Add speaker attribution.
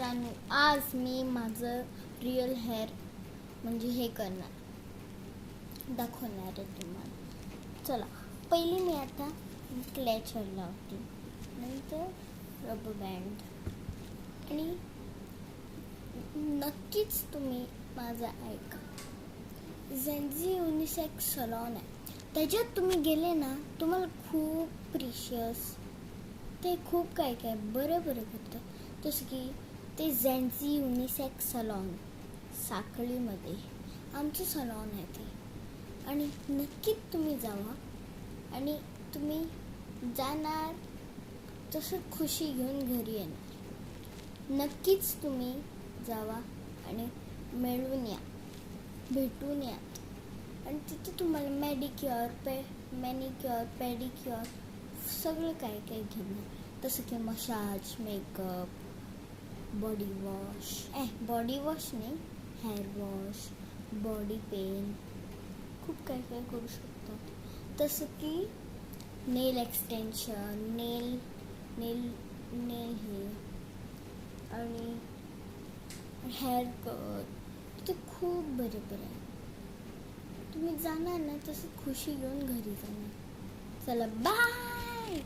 Speaker 1: मित्रांनो, आज मी माझं रिअल हेअर म्हणजे हे दाखवणार आहे तुम्हाला. चला, पहिली मी आता क्लेचर लावते, नंतर रबर बँड. आणि नक्कीच तुम्ही माझं ऐका. झेन्झी युनिसेक्स सलॉन आहे, त्याच्यात तुम्ही गेले ना, तुम्हाला खूप प्रिशियस ते खूप काय काय बरं करतं. जसं की ते झेन्झी युनिसेक्स सलॉन साखळीमध्ये आमचं सलॉन आहे ते. आणि नक्कीच तुम्ही जावा आणि तुम्ही जाणार तसं खुशी घेऊन घरी येणार. नक्कीच तुम्ही जावा आणि मिळून या, भेटून या. आणि तिथे तुम्हाला मॅनिक्युअर पेडिक्युअर सगळं काय काय घेणार. तसं की मसाज, मेकअप, बॉडी वॉश नाही, हेअर वॉश, बॉडी पेन, खूप काय काय करू शकतात. तसं की नेल एक्सटेन्शन, नेल हे आणि हेअर कट, ते खूप बरं आहे. तुम्ही जाणार ना, तसं खुशी घेऊन घरी जाणार. चला, बाय.